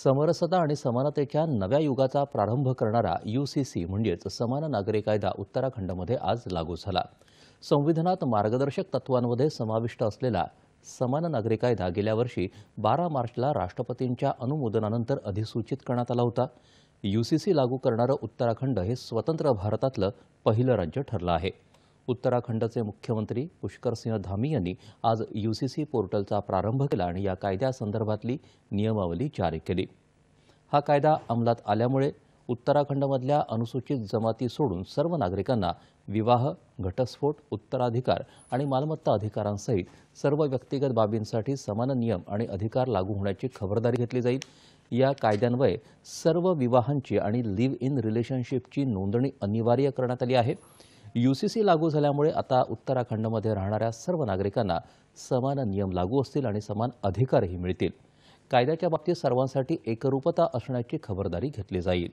समरसता आणि समानतेच्या नव्या युगाचा प्रारंभ करणारा यूसीसी म्हणजेच समान नागरी कायदा उत्तराखंडमध्ये आज लागू झाला। संविधानात मार्गदर्शक तत्वांमध्ये समाविष्ट असलेला समान नागरी कायदा गेल्या वर्षी 12 मार्चला राष्ट्रपतींच्या अनुमोदनानंतर अधिसूचित करण्यात आला होता। यूसीसी लागू करणारं उत्तराखंड हे स्वतंत्र भारतातलं पहिलं राज्य ठरलं आहे। उत्तराखंडचे मुख्यमंत्री पुष्कर सिंह धामी यांनी आज यूसीसी पोर्टलचा प्रारंभ केला आणि या कायद्यासंदर्भातली नियमावली जारी केली। हा कायदा अंमलात आल्यामुळे उत्तराखंडमधल्या अनुसूचित जमाती सोडून सर्व नागरिकांना विवाह, घटस्फोट, उत्तराधिकार आणि मालमत्ता अधिकारांसहित सर्व व्यक्तिगत बाबींसाठी समान नियम आणि अधिकार लागू होण्याची खबरदारी घेतली जाईल। या कायद्यान्वये सर्व विवाहांची आणि लिव्ह इन रिलेशनशिपची नोंदणी अनिवार्य करण्यात आली आहे। यूसीसी लागू झाल्यामुळे आता उत्तराखंडमध्ये राहणाऱ्या सर्व नागरिकांना समान नियम लागू असतील आणि समान अधिकारही मिळतील। कायद्याच्या बाबतीत सर्वांसाठी एकरूपता असण्याची खबरदारी घेतली जाईल।